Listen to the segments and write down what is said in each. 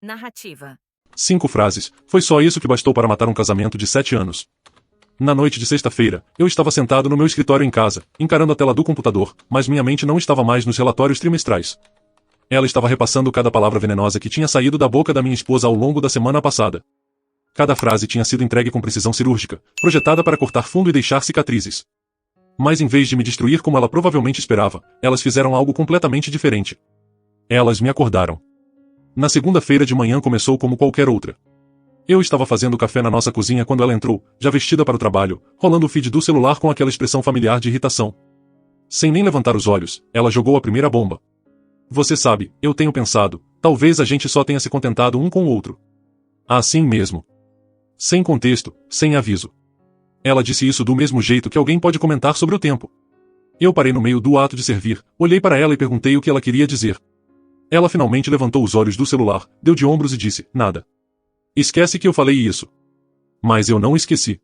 Narrativa. 5 frases. Foi só isso que bastou para matar um casamento de 7 anos. Na noite de sexta-feira, eu estava sentado no meu escritório em casa, encarando a tela do computador, mas minha mente não estava mais nos relatórios trimestrais. Ela estava repassando cada palavra venenosa que tinha saído da boca da minha esposa ao longo da semana passada. Cada frase tinha sido entregue com precisão cirúrgica, projetada para cortar fundo e deixar cicatrizes. Mas em vez de me destruir como ela provavelmente esperava, elas fizeram algo completamente diferente. Elas me acordaram. Na segunda-feira de manhã começou como qualquer outra. Eu estava fazendo café na nossa cozinha quando ela entrou, já vestida para o trabalho, rolando o feed do celular com aquela expressão familiar de irritação. Sem nem levantar os olhos, ela jogou a primeira bomba. Você sabe, eu tenho pensado, talvez a gente só tenha se contentado um com o outro. Assim mesmo. Sem contexto, sem aviso. Ela disse isso do mesmo jeito que alguém pode comentar sobre o tempo. Eu parei no meio do ato de servir, olhei para ela e perguntei o que ela queria dizer. Ela finalmente levantou os olhos do celular, deu de ombros e disse, nada. Esquece que eu falei isso. Mas eu não esqueci.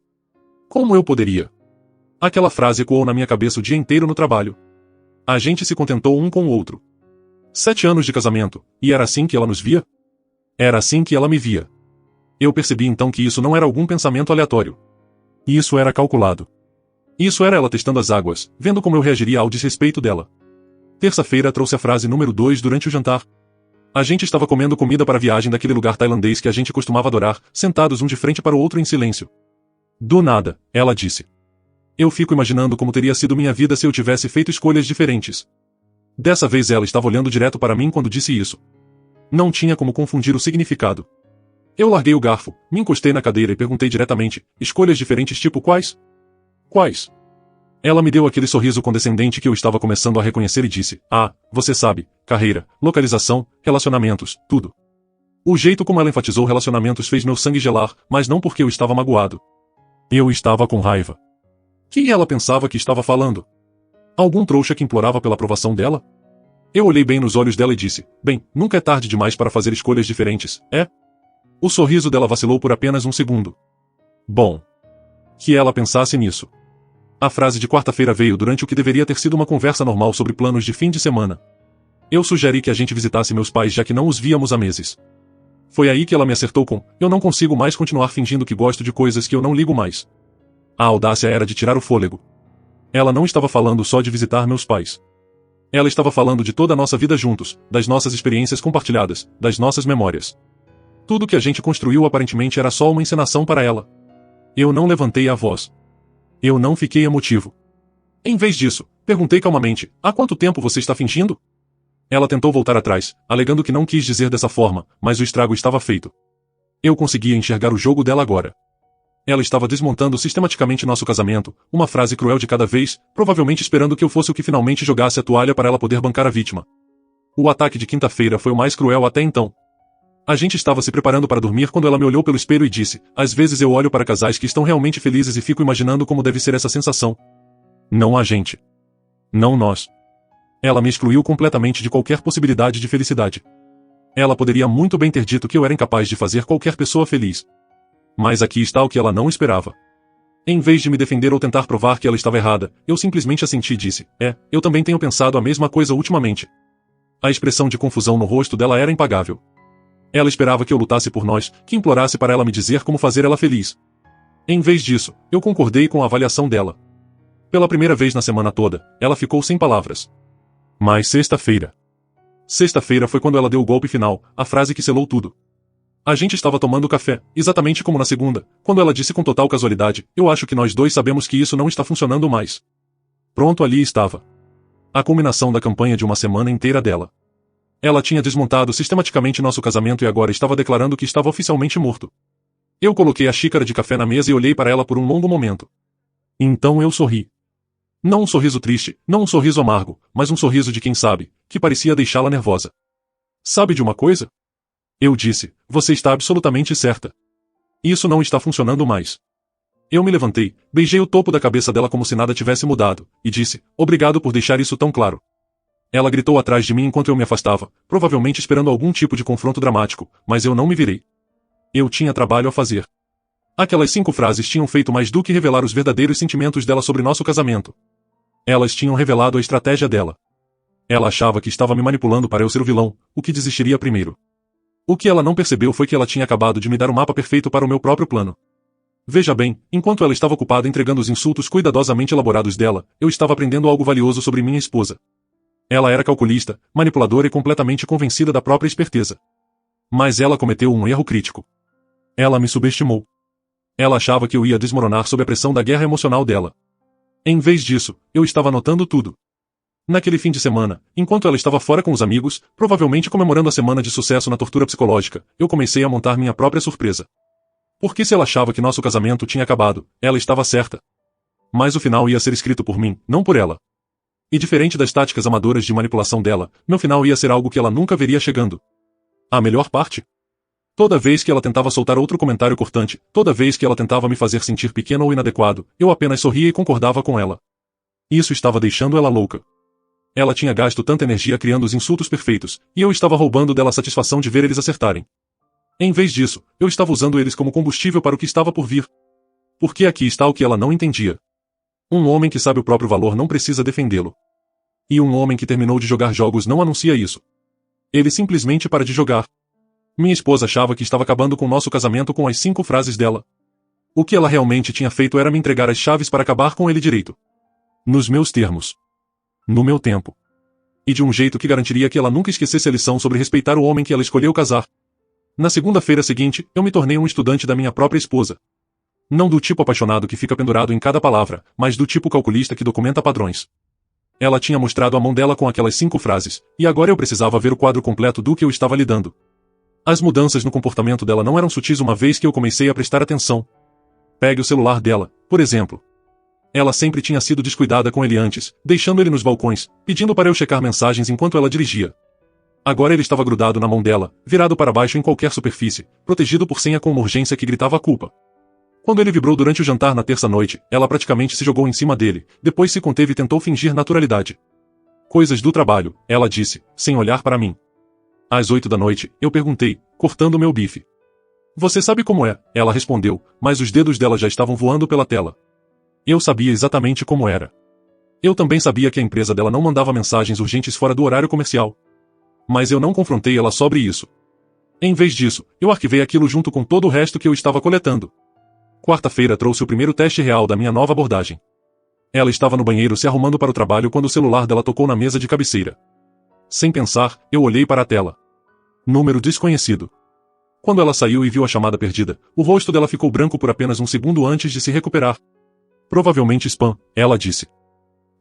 Como eu poderia? Aquela frase ecoou na minha cabeça o dia inteiro no trabalho. A gente se contentou um com o outro. 7 anos de casamento, e era assim que ela nos via? Era assim que ela me via. Eu percebi então que isso não era algum pensamento aleatório. Isso era calculado. Isso era ela testando as águas, vendo como eu reagiria ao desrespeito dela. Terça-feira trouxe a frase número 2 durante o jantar. A gente estava comendo comida para a viagem daquele lugar tailandês que a gente costumava adorar, sentados um de frente para o outro em silêncio. Do nada, ela disse. Eu fico imaginando como teria sido minha vida se eu tivesse feito escolhas diferentes. Dessa vez ela estava olhando direto para mim quando disse isso. Não tinha como confundir o significado. Eu larguei o garfo, me encostei na cadeira e perguntei diretamente, escolhas diferentes tipo quais? Quais? Ela me deu aquele sorriso condescendente que eu estava começando a reconhecer e disse, você sabe, carreira, localização, relacionamentos, tudo. O jeito como ela enfatizou relacionamentos fez meu sangue gelar, mas não porque eu estava magoado. Eu estava com raiva. Que ela pensava que estava falando? Algum trouxa que implorava pela aprovação dela? Eu olhei bem nos olhos dela e disse, bem, nunca é tarde demais para fazer escolhas diferentes, é? O sorriso dela vacilou por apenas um segundo. Bom. Que ela pensasse nisso. A frase de quarta-feira veio durante o que deveria ter sido uma conversa normal sobre planos de fim de semana. Eu sugeri que a gente visitasse meus pais já que não os víamos há meses. Foi aí que ela me acertou com, eu não consigo mais continuar fingindo que gosto de coisas que eu não ligo mais. A audácia era de tirar o fôlego. Ela não estava falando só de visitar meus pais. Ela estava falando de toda a nossa vida juntos, das nossas experiências compartilhadas, das nossas memórias. Tudo que a gente construiu aparentemente era só uma encenação para ela. Eu não levantei a voz. Eu não fiquei emotivo. Em vez disso, perguntei calmamente, há quanto tempo você está fingindo? Ela tentou voltar atrás, alegando que não quis dizer dessa forma, mas o estrago estava feito. Eu conseguia enxergar o jogo dela agora. Ela estava desmontando sistematicamente nosso casamento, uma frase cruel de cada vez, provavelmente esperando que eu fosse o que finalmente jogasse a toalha para ela poder bancar a vítima. O ataque de quinta-feira foi o mais cruel até então. A gente estava se preparando para dormir quando ela me olhou pelo espelho e disse, às vezes eu olho para casais que estão realmente felizes e fico imaginando como deve ser essa sensação. Não a gente. Não nós. Ela me excluiu completamente de qualquer possibilidade de felicidade. Ela poderia muito bem ter dito que eu era incapaz de fazer qualquer pessoa feliz. Mas aqui está o que ela não esperava. Em vez de me defender ou tentar provar que ela estava errada, eu simplesmente assenti e disse, eu também tenho pensado a mesma coisa ultimamente. A expressão de confusão no rosto dela era impagável. Ela esperava que eu lutasse por nós, que implorasse para ela me dizer como fazer ela feliz. Em vez disso, eu concordei com a avaliação dela. Pela primeira vez na semana toda, ela ficou sem palavras. Mas sexta-feira. Sexta-feira foi quando ela deu o golpe final, a frase que selou tudo. A gente estava tomando café, exatamente como na segunda, quando ela disse com total casualidade, eu acho que nós dois sabemos que isso não está funcionando mais. Pronto, ali estava. A culminação da campanha de uma semana inteira dela. Ela tinha desmontado sistematicamente nosso casamento e agora estava declarando que estava oficialmente morto. Eu coloquei a xícara de café na mesa e olhei para ela por um longo momento. Então eu sorri. Não um sorriso triste, não um sorriso amargo, mas um sorriso de quem sabe, que parecia deixá-la nervosa. Sabe de uma coisa? Eu disse, você está absolutamente certa. Isso não está funcionando mais. Eu me levantei, beijei o topo da cabeça dela como se nada tivesse mudado, e disse, obrigado por deixar isso tão claro. Ela gritou atrás de mim enquanto eu me afastava, provavelmente esperando algum tipo de confronto dramático, mas eu não me virei. Eu tinha trabalho a fazer. Aquelas 5 frases tinham feito mais do que revelar os verdadeiros sentimentos dela sobre nosso casamento. Elas tinham revelado a estratégia dela. Ela achava que estava me manipulando para eu ser o vilão, o que desistiria primeiro. O que ela não percebeu foi que ela tinha acabado de me dar o mapa perfeito para o meu próprio plano. Veja bem, enquanto ela estava ocupada entregando os insultos cuidadosamente elaborados dela, eu estava aprendendo algo valioso sobre minha esposa. Ela era calculista, manipuladora e completamente convencida da própria esperteza. Mas ela cometeu um erro crítico. Ela me subestimou. Ela achava que eu ia desmoronar sob a pressão da guerra emocional dela. Em vez disso, eu estava anotando tudo. Naquele fim de semana, enquanto ela estava fora com os amigos, provavelmente comemorando a semana de sucesso na tortura psicológica, eu comecei a montar minha própria surpresa. Porque se ela achava que nosso casamento tinha acabado, ela estava certa. Mas o final ia ser escrito por mim, não por ela. E diferente das táticas amadoras de manipulação dela, meu final ia ser algo que ela nunca veria chegando. A melhor parte? Toda vez que ela tentava soltar outro comentário cortante, toda vez que ela tentava me fazer sentir pequeno ou inadequado, eu apenas sorria e concordava com ela. Isso estava deixando ela louca. Ela tinha gasto tanta energia criando os insultos perfeitos, e eu estava roubando dela a satisfação de ver eles acertarem. Em vez disso, eu estava usando eles como combustível para o que estava por vir. Porque aqui está o que ela não entendia. Um homem que sabe o próprio valor não precisa defendê-lo. E um homem que terminou de jogar jogos não anuncia isso. Ele simplesmente para de jogar. Minha esposa achava que estava acabando com nosso casamento com as 5 frases dela. O que ela realmente tinha feito era me entregar as chaves para acabar com ele direito. Nos meus termos. No meu tempo. E de um jeito que garantiria que ela nunca esquecesse a lição sobre respeitar o homem que ela escolheu casar. Na segunda-feira seguinte, eu me tornei um estudante da minha própria esposa. Não do tipo apaixonado que fica pendurado em cada palavra, mas do tipo calculista que documenta padrões. Ela tinha mostrado a mão dela com aquelas 5 frases, e agora eu precisava ver o quadro completo do que eu estava lidando. As mudanças no comportamento dela não eram sutis uma vez que eu comecei a prestar atenção. Pegue o celular dela, por exemplo. Ela sempre tinha sido descuidada com ele antes, deixando ele nos balcões, pedindo para eu checar mensagens enquanto ela dirigia. Agora ele estava grudado na mão dela, virado para baixo em qualquer superfície, protegido por senha com uma urgência que gritava a culpa. Quando ele vibrou durante o jantar na terça-noite, ela praticamente se jogou em cima dele, depois se conteve e tentou fingir naturalidade. Coisas do trabalho, ela disse, sem olhar para mim. Às 8 da noite, eu perguntei, cortando meu bife. Você sabe como é, ela respondeu, mas os dedos dela já estavam voando pela tela. Eu sabia exatamente como era. Eu também sabia que a empresa dela não mandava mensagens urgentes fora do horário comercial. Mas eu não confrontei ela sobre isso. Em vez disso, eu arquivei aquilo junto com todo o resto que eu estava coletando. Quarta-feira trouxe o primeiro teste real da minha nova abordagem. Ela estava no banheiro se arrumando para o trabalho quando o celular dela tocou na mesa de cabeceira. Sem pensar, eu olhei para a tela. Número desconhecido. Quando ela saiu e viu a chamada perdida, o rosto dela ficou branco por apenas um segundo antes de se recuperar. Provavelmente spam, ela disse.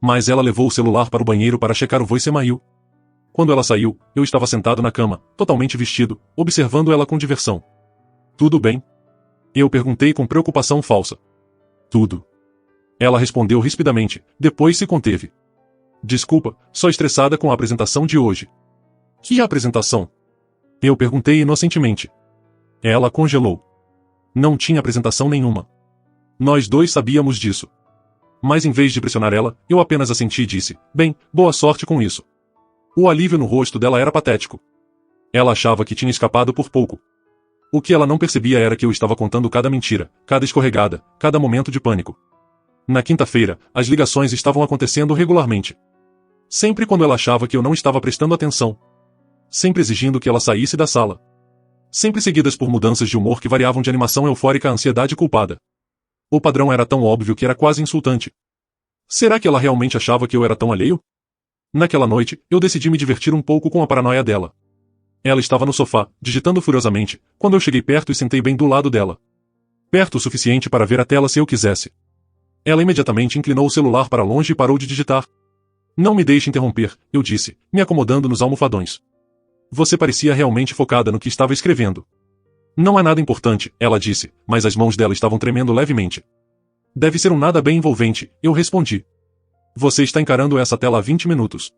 Mas ela levou o celular para o banheiro para checar o voicemail. Quando ela saiu, eu estava sentado na cama, totalmente vestido, observando ela com diversão. Tudo bem? Eu perguntei com preocupação falsa. Tudo. Ela respondeu rispidamente, depois se conteve. Desculpa, só estressada com a apresentação de hoje. Que apresentação? Eu perguntei inocentemente. Ela congelou. Não tinha apresentação nenhuma. Nós dois sabíamos disso. Mas em vez de pressionar ela, eu apenas assenti e disse, bem, boa sorte com isso. O alívio no rosto dela era patético. Ela achava que tinha escapado por pouco. O que ela não percebia era que eu estava contando cada mentira, cada escorregada, cada momento de pânico. Na quinta-feira, as ligações estavam acontecendo regularmente. Sempre quando ela achava que eu não estava prestando atenção. Sempre exigindo que ela saísse da sala. Sempre seguidas por mudanças de humor que variavam de animação eufórica a ansiedade culpada. O padrão era tão óbvio que era quase insultante. Será que ela realmente achava que eu era tão alheio? Naquela noite, eu decidi me divertir um pouco com a paranoia dela. Ela estava no sofá, digitando furiosamente, quando eu cheguei perto e sentei bem do lado dela. Perto o suficiente para ver a tela se eu quisesse. Ela imediatamente inclinou o celular para longe e parou de digitar. Não me deixe interromper, eu disse, me acomodando nos almofadões. Você parecia realmente focada no que estava escrevendo. Não há nada importante, ela disse, mas as mãos dela estavam tremendo levemente. Deve ser um nada bem envolvente, eu respondi. Você está encarando essa tela há 20 minutos.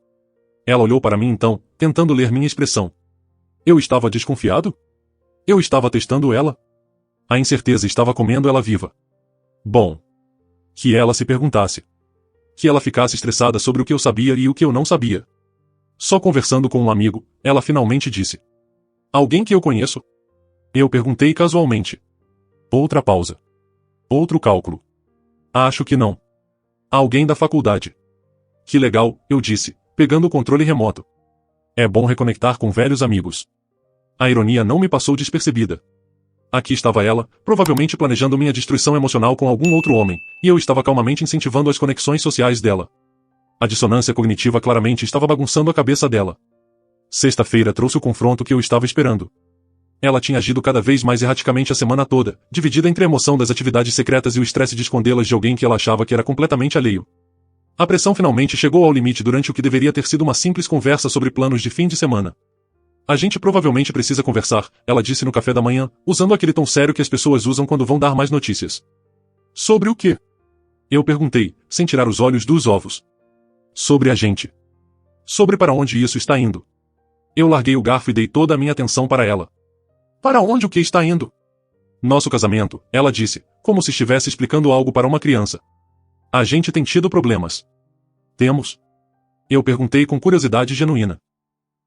Ela olhou para mim então, tentando ler minha expressão. Eu estava desconfiado? Eu estava testando ela? A incerteza estava comendo ela viva. Bom. Que ela se perguntasse. Que ela ficasse estressada sobre o que eu sabia e o que eu não sabia. Só conversando com um amigo, ela finalmente disse. Alguém que eu conheço? Eu perguntei casualmente. Outra pausa. Outro cálculo. Acho que não. Alguém da faculdade. Que legal, eu disse, pegando o controle remoto. É bom reconectar com velhos amigos. A ironia não me passou despercebida. Aqui estava ela, provavelmente planejando minha destruição emocional com algum outro homem, e eu estava calmamente incentivando as conexões sociais dela. A dissonância cognitiva claramente estava bagunçando a cabeça dela. Sexta-feira trouxe o confronto que eu estava esperando. Ela tinha agido cada vez mais erraticamente a semana toda, dividida entre a emoção das atividades secretas e o estresse de escondê-las de alguém que ela achava que era completamente alheio. A pressão finalmente chegou ao limite durante o que deveria ter sido uma simples conversa sobre planos de fim de semana. A gente provavelmente precisa conversar, ela disse no café da manhã, usando aquele tom sério que as pessoas usam quando vão dar mais notícias. Sobre o quê? Eu perguntei, sem tirar os olhos dos ovos. Sobre a gente. Sobre para onde isso está indo. Eu larguei o garfo e dei toda a minha atenção para ela. Para onde o que está indo? Nosso casamento, ela disse, como se estivesse explicando algo para uma criança. A gente tem tido problemas. Temos? Eu perguntei com curiosidade genuína.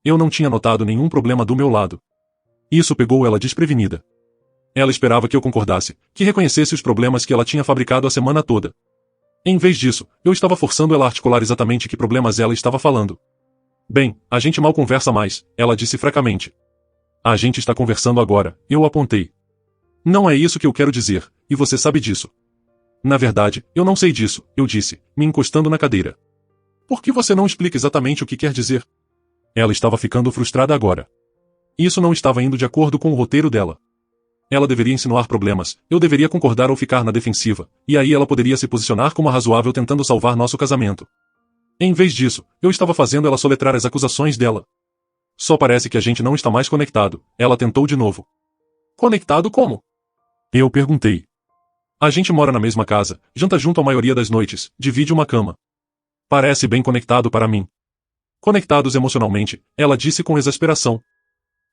Eu não tinha notado nenhum problema do meu lado. Isso pegou ela desprevenida. Ela esperava que eu concordasse, que reconhecesse os problemas que ela tinha fabricado a semana toda. Em vez disso, eu estava forçando ela a articular exatamente que problemas ela estava falando. Bem, a gente mal conversa mais, ela disse fracamente. A gente está conversando agora, eu apontei. Não é isso que eu quero dizer, e você sabe disso. Na verdade, eu não sei disso, eu disse, me encostando na cadeira. Por que você não explica exatamente o que quer dizer? Ela estava ficando frustrada agora. Isso não estava indo de acordo com o roteiro dela. Ela deveria insinuar problemas, eu deveria concordar ou ficar na defensiva, e aí ela poderia se posicionar como razoável tentando salvar nosso casamento. Em vez disso, eu estava fazendo ela soletrar as acusações dela. Só parece que a gente não está mais conectado, ela tentou de novo. Conectado como? Eu perguntei. A gente mora na mesma casa, janta junto a maioria das noites, divide uma cama. Parece bem conectado para mim. Conectados emocionalmente, ela disse com exasperação.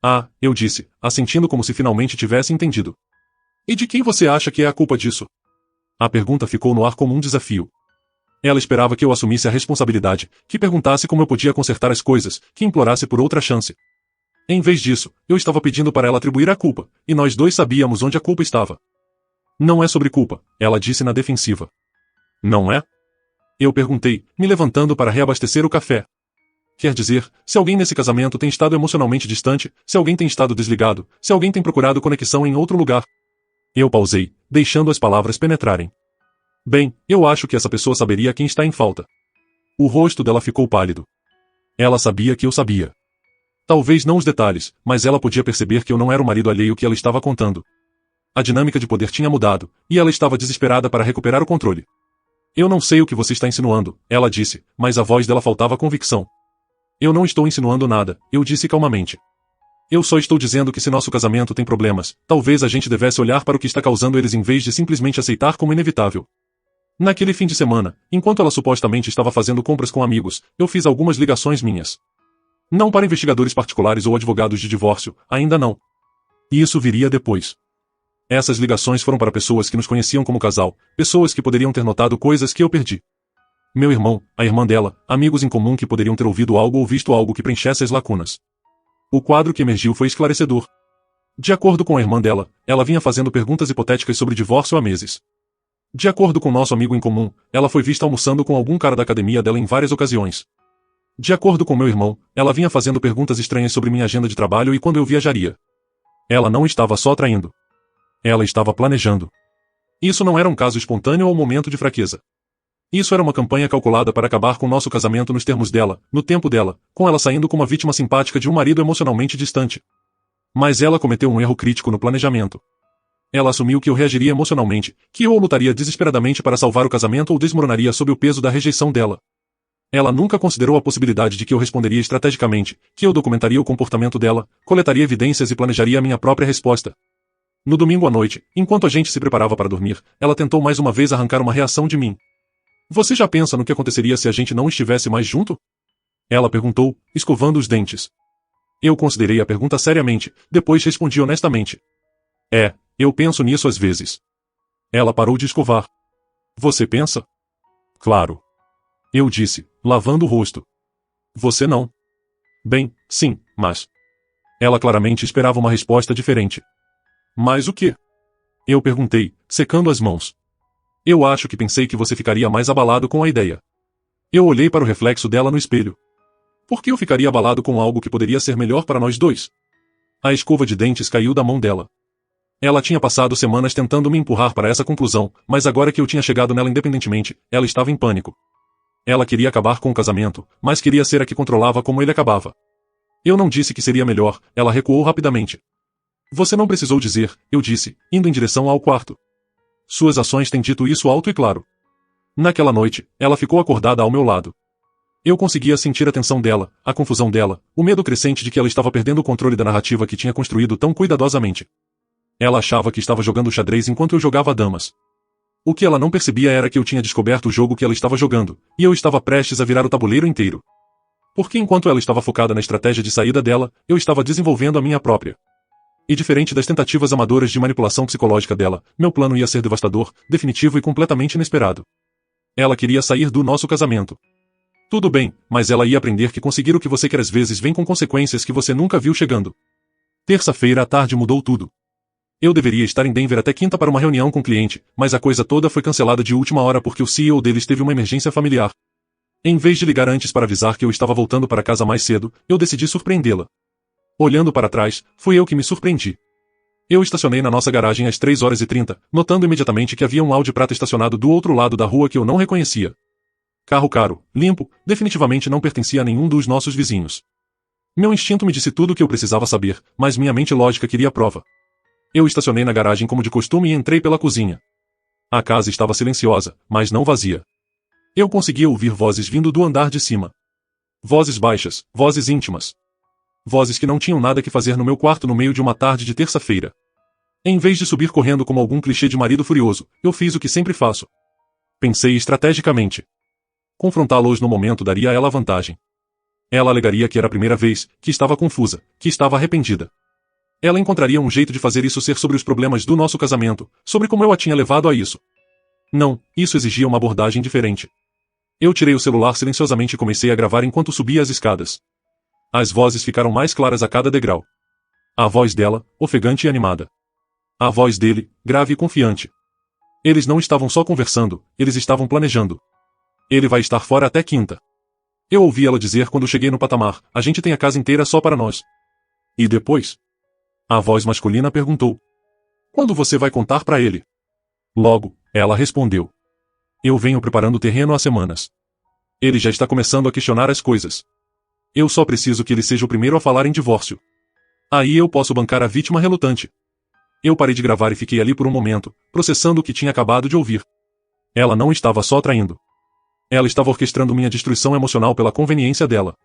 Ah, eu disse, assentindo como se finalmente tivesse entendido. E de quem você acha que é a culpa disso? A pergunta ficou no ar como um desafio. Ela esperava que eu assumisse a responsabilidade, que perguntasse como eu podia consertar as coisas, que implorasse por outra chance. Em vez disso, eu estava pedindo para ela atribuir a culpa, e nós dois sabíamos onde a culpa estava. Não é sobre culpa, ela disse na defensiva. Não é? Eu perguntei, me levantando para reabastecer o café. Quer dizer, se alguém nesse casamento tem estado emocionalmente distante, se alguém tem estado desligado, se alguém tem procurado conexão em outro lugar. Eu pausei, deixando as palavras penetrarem. Bem, eu acho que essa pessoa saberia quem está em falta. O rosto dela ficou pálido. Ela sabia que eu sabia. Talvez não os detalhes, mas ela podia perceber que eu não era o marido alheio que ela estava contando. A dinâmica de poder tinha mudado, e ela estava desesperada para recuperar o controle. Eu não sei o que você está insinuando, ela disse, mas a voz dela faltava convicção. Eu não estou insinuando nada, eu disse calmamente. Eu só estou dizendo que se nosso casamento tem problemas, talvez a gente devesse olhar para o que está causando eles em vez de simplesmente aceitar como inevitável. Naquele fim de semana, enquanto ela supostamente estava fazendo compras com amigos, eu fiz algumas ligações minhas. Não para investigadores particulares ou advogados de divórcio, ainda não. E isso viria depois. Essas ligações foram para pessoas que nos conheciam como casal, pessoas que poderiam ter notado coisas que eu perdi. Meu irmão, a irmã dela, amigos em comum que poderiam ter ouvido algo ou visto algo que preenchesse as lacunas. O quadro que emergiu foi esclarecedor. De acordo com a irmã dela, ela vinha fazendo perguntas hipotéticas sobre divórcio há meses. De acordo com nosso amigo em comum, ela foi vista almoçando com algum cara da academia dela em várias ocasiões. De acordo com meu irmão, ela vinha fazendo perguntas estranhas sobre minha agenda de trabalho e quando eu viajaria. Ela não estava só traindo. Ela estava planejando. Isso não era um caso espontâneo ou momento de fraqueza. Isso era uma campanha calculada para acabar com nosso casamento nos termos dela, no tempo dela, com ela saindo como uma vítima simpática de um marido emocionalmente distante. Mas ela cometeu um erro crítico no planejamento. Ela assumiu que eu reagiria emocionalmente, que eu lutaria desesperadamente para salvar o casamento ou desmoronaria sob o peso da rejeição dela. Ela nunca considerou a possibilidade de que eu responderia estrategicamente, que eu documentaria o comportamento dela, coletaria evidências e planejaria a minha própria resposta. No domingo à noite, enquanto a gente se preparava para dormir, ela tentou mais uma vez arrancar uma reação de mim. Você já pensa no que aconteceria se a gente não estivesse mais junto? Ela perguntou, escovando os dentes. Eu considerei a pergunta seriamente, depois respondi honestamente. Eu penso nisso às vezes. Ela parou de escovar. Você pensa? Claro. Eu disse, lavando o rosto. Você não? Bem, sim, mas... Ela claramente esperava uma resposta diferente. Mas o quê? Eu perguntei, secando as mãos. Eu acho que pensei que você ficaria mais abalado com a ideia. Eu olhei para o reflexo dela no espelho. Por que eu ficaria abalado com algo que poderia ser melhor para nós dois? A escova de dentes caiu da mão dela. Ela tinha passado semanas tentando me empurrar para essa conclusão, mas agora que eu tinha chegado nela independentemente, ela estava em pânico. Ela queria acabar com o casamento, mas queria ser a que controlava como ele acabava. Eu não disse que seria melhor, ela recuou rapidamente. Você não precisou dizer, eu disse, indo em direção ao quarto. Suas ações têm dito isso alto e claro. Naquela noite, ela ficou acordada ao meu lado. Eu conseguia sentir a tensão dela, a confusão dela, o medo crescente de que ela estava perdendo o controle da narrativa que tinha construído tão cuidadosamente. Ela achava que estava jogando xadrez enquanto eu jogava damas. O que ela não percebia era que eu tinha descoberto o jogo que ela estava jogando, e eu estava prestes a virar o tabuleiro inteiro. Porque enquanto ela estava focada na estratégia de saída dela, eu estava desenvolvendo a minha própria. E diferente das tentativas amadoras de manipulação psicológica dela, meu plano ia ser devastador, definitivo e completamente inesperado. Ela queria sair do nosso casamento. Tudo bem, mas ela ia aprender que conseguir o que você quer às vezes vem com consequências que você nunca viu chegando. Terça-feira à tarde mudou tudo. Eu deveria estar em Denver até quinta para uma reunião com o cliente, mas a coisa toda foi cancelada de última hora porque o CEO deles teve uma emergência familiar. Em vez de ligar antes para avisar que eu estava voltando para casa mais cedo, eu decidi surpreendê-la. Olhando para trás, fui eu que me surpreendi. Eu estacionei na nossa garagem às 3h30, notando imediatamente que havia um Audi prata estacionado do outro lado da rua que eu não reconhecia. Carro caro, limpo, definitivamente não pertencia a nenhum dos nossos vizinhos. Meu instinto me disse tudo o que eu precisava saber, mas minha mente lógica queria prova. Eu estacionei na garagem como de costume e entrei pela cozinha. A casa estava silenciosa, mas não vazia. Eu conseguia ouvir vozes vindo do andar de cima. Vozes baixas, vozes íntimas. Vozes que não tinham nada que fazer no meu quarto no meio de uma tarde de terça-feira. Em vez de subir correndo como algum clichê de marido furioso, eu fiz o que sempre faço. Pensei estrategicamente. Confrontá-los no momento daria a ela vantagem. Ela alegaria que era a primeira vez, que estava confusa, que estava arrependida. Ela encontraria um jeito de fazer isso ser sobre os problemas do nosso casamento, sobre como eu a tinha levado a isso. Não, isso exigia uma abordagem diferente. Eu tirei o celular silenciosamente e comecei a gravar enquanto subia as escadas. As vozes ficaram mais claras a cada degrau. A voz dela, ofegante e animada. A voz dele, grave e confiante. Eles não estavam só conversando, eles estavam planejando. Ele vai estar fora até quinta. Eu ouvi ela dizer quando cheguei no patamar, a gente tem a casa inteira só para nós. E depois? A voz masculina perguntou. Quando você vai contar para ele? Logo, ela respondeu. Eu venho preparando o terreno há semanas. Ele já está começando a questionar as coisas. Eu só preciso que ele seja o primeiro a falar em divórcio. Aí eu posso bancar a vítima relutante. Eu parei de gravar e fiquei ali por um momento, processando o que tinha acabado de ouvir. Ela não estava só traindo. Ela estava orquestrando minha destruição emocional pela conveniência dela.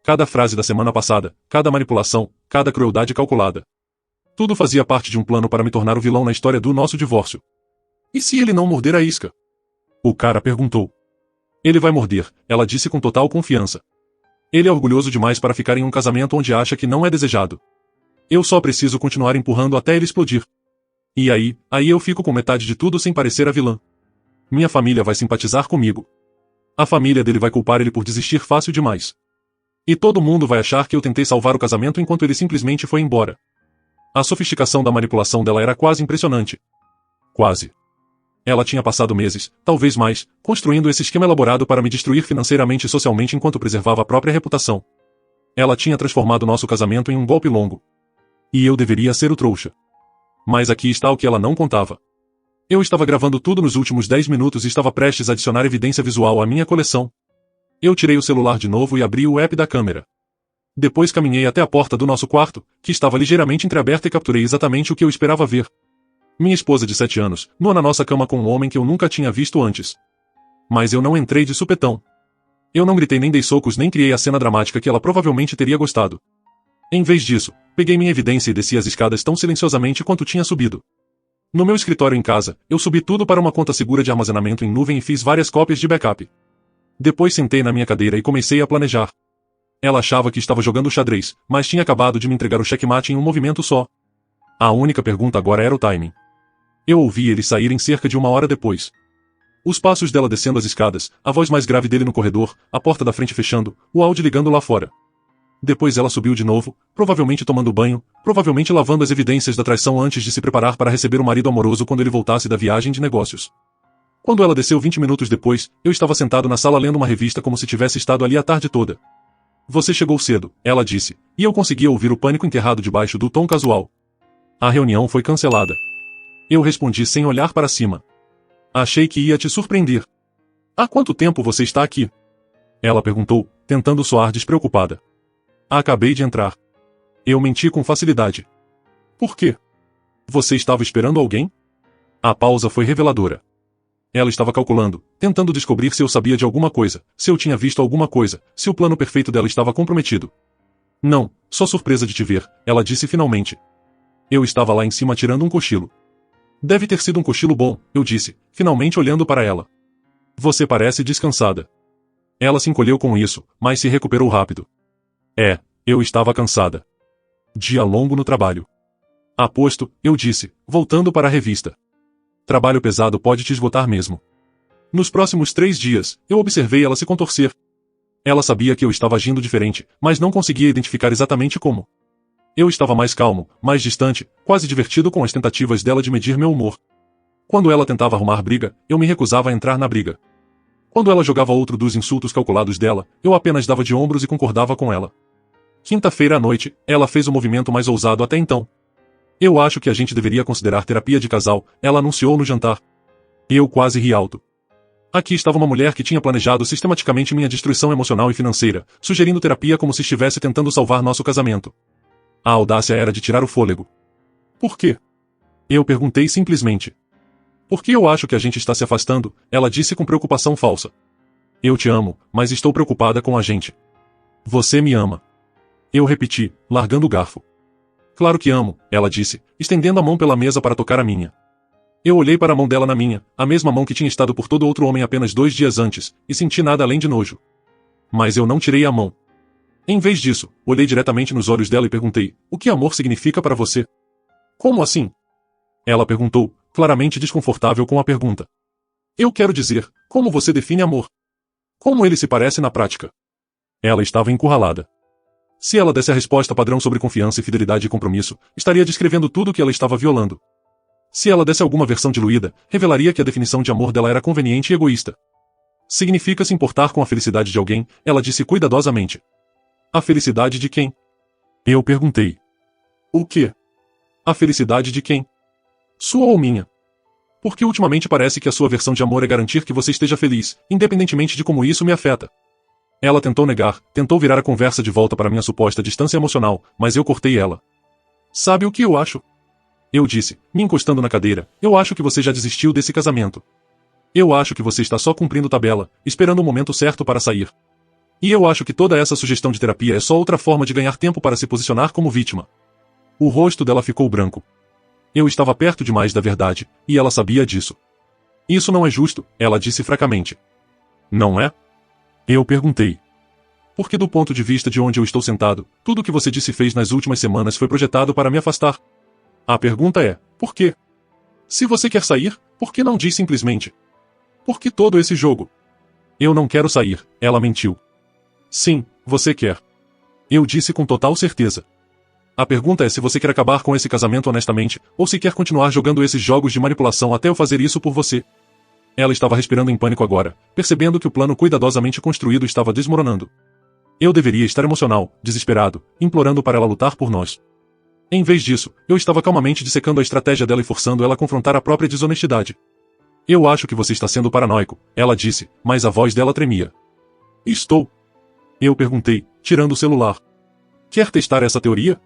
Cada frase da semana passada, cada manipulação, cada crueldade calculada. Tudo fazia parte de um plano para me tornar o vilão na história do nosso divórcio. E se ele não morder a isca? O cara perguntou. Ele vai morder, ela disse com total confiança. Ele é orgulhoso demais para ficar em um casamento onde acha que não é desejado. Eu só preciso continuar empurrando até ele explodir. E aí eu fico com metade de tudo sem parecer a vilã. Minha família vai simpatizar comigo. A família dele vai culpar ele por desistir fácil demais. E todo mundo vai achar que eu tentei salvar o casamento enquanto ele simplesmente foi embora. A sofisticação da manipulação dela era quase impressionante. Quase. Ela tinha passado meses, talvez mais, construindo esse esquema elaborado para me destruir financeiramente e socialmente enquanto preservava a própria reputação. Ela tinha transformado nosso casamento em um golpe longo. E eu deveria ser o trouxa. Mas aqui está o que ela não contava. Eu estava gravando tudo nos últimos 10 minutos e estava prestes a adicionar evidência visual à minha coleção. Eu tirei o celular de novo e abri o app da câmera. Depois caminhei até a porta do nosso quarto, que estava ligeiramente entreaberta e capturei exatamente o que eu esperava ver. Minha esposa de 7 anos, nua na nossa cama com um homem que eu nunca tinha visto antes. Mas eu não entrei de supetão. Eu não gritei nem dei socos nem criei a cena dramática que ela provavelmente teria gostado. Em vez disso, peguei minha evidência e desci as escadas tão silenciosamente quanto tinha subido. No meu escritório em casa, eu subi tudo para uma conta segura de armazenamento em nuvem e fiz várias cópias de backup. Depois sentei na minha cadeira e comecei a planejar. Ela achava que estava jogando xadrez, mas tinha acabado de me entregar o checkmate em um movimento só. A única pergunta agora era o timing. Eu ouvi eles saírem cerca de 1 hora depois. Os passos dela descendo as escadas, a voz mais grave dele no corredor, a porta da frente fechando, o áudio ligando lá fora. Depois ela subiu de novo, provavelmente tomando banho, provavelmente lavando as evidências da traição antes de se preparar para receber o marido amoroso quando ele voltasse da viagem de negócios. Quando ela desceu 20 minutos depois, eu estava sentado na sala lendo uma revista como se tivesse estado ali a tarde toda. Você chegou cedo, ela disse, e eu conseguia ouvir o pânico enterrado debaixo do tom casual. A reunião foi cancelada. Eu respondi sem olhar para cima. Achei que ia te surpreender. Há quanto tempo você está aqui? Ela perguntou, tentando soar despreocupada. Acabei de entrar. Eu menti com facilidade. Por quê? Você estava esperando alguém? A pausa foi reveladora. Ela estava calculando, tentando descobrir se eu sabia de alguma coisa, se eu tinha visto alguma coisa, se o plano perfeito dela estava comprometido. Não, só surpresa de te ver, ela disse finalmente. Eu estava lá em cima tirando um cochilo. Deve ter sido um cochilo bom, eu disse, finalmente olhando para ela. Você parece descansada. Ela se encolheu com isso, mas se recuperou rápido. Eu estava cansada. Dia longo no trabalho. Aposto, eu disse, voltando para a revista. Trabalho pesado pode te esgotar mesmo. Nos próximos 3 dias, eu observei ela se contorcer. Ela sabia que eu estava agindo diferente, mas não conseguia identificar exatamente como. Eu estava mais calmo, mais distante, quase divertido com as tentativas dela de medir meu humor. Quando ela tentava arrumar briga, eu me recusava a entrar na briga. Quando ela jogava outro dos insultos calculados dela, eu apenas dava de ombros e concordava com ela. Quinta-feira à noite, ela fez o movimento mais ousado até então. Eu acho que a gente deveria considerar terapia de casal, ela anunciou no jantar. Eu quase ri alto. Aqui estava uma mulher que tinha planejado sistematicamente minha destruição emocional e financeira, sugerindo terapia como se estivesse tentando salvar nosso casamento. A audácia era de tirar o fôlego. Por quê? Eu perguntei simplesmente. Porque eu acho que a gente está se afastando, ela disse com preocupação falsa. Eu te amo, mas estou preocupada com a gente. Você me ama. Eu repeti, largando o garfo. Claro que amo, ela disse, estendendo a mão pela mesa para tocar a minha. Eu olhei para a mão dela na minha, a mesma mão que tinha estado por todo outro homem apenas 2 dias antes, e senti nada além de nojo. Mas eu não tirei a mão. Em vez disso, olhei diretamente nos olhos dela e perguntei, o que amor significa para você? Como assim? Ela perguntou, claramente desconfortável com a pergunta. Eu quero dizer, como você define amor? Como ele se parece na prática? Ela estava encurralada. Se ela desse a resposta padrão sobre confiança e fidelidade e compromisso, estaria descrevendo tudo o que ela estava violando. Se ela desse alguma versão diluída, revelaria que a definição de amor dela era conveniente e egoísta. Significa se importar com a felicidade de alguém, ela disse cuidadosamente. A felicidade de quem? Eu perguntei. O quê? A felicidade de quem? Sua ou minha? Porque ultimamente parece que a sua versão de amor é garantir que você esteja feliz, independentemente de como isso me afeta. Ela tentou negar, tentou virar a conversa de volta para minha suposta distância emocional, mas eu cortei ela. Sabe o que eu acho? Eu disse, me encostando na cadeira, eu acho que você já desistiu desse casamento. Eu acho que você está só cumprindo tabela, esperando o momento certo para sair. E eu acho que toda essa sugestão de terapia é só outra forma de ganhar tempo para se posicionar como vítima. O rosto dela ficou branco. Eu estava perto demais da verdade, e ela sabia disso. Isso não é justo, ela disse fracamente. Não é? Eu perguntei. Porque do ponto de vista de onde eu estou sentado, tudo o que você disse e fez nas últimas semanas foi projetado para me afastar. A pergunta é, por quê? Se você quer sair, por que não diz simplesmente? Por que todo esse jogo? Eu não quero sair, ela mentiu. Sim, você quer. Eu disse com total certeza. A pergunta é se você quer acabar com esse casamento honestamente, ou se quer continuar jogando esses jogos de manipulação até eu fazer isso por você. Ela estava respirando em pânico agora, percebendo que o plano cuidadosamente construído estava desmoronando. Eu deveria estar emocional, desesperado, implorando para ela lutar por nós. Em vez disso, eu estava calmamente dissecando a estratégia dela e forçando ela a confrontar a própria desonestidade. Eu acho que você está sendo paranoico, ela disse, mas a voz dela tremia. Estou. Eu perguntei, tirando o celular. Quer testar essa teoria?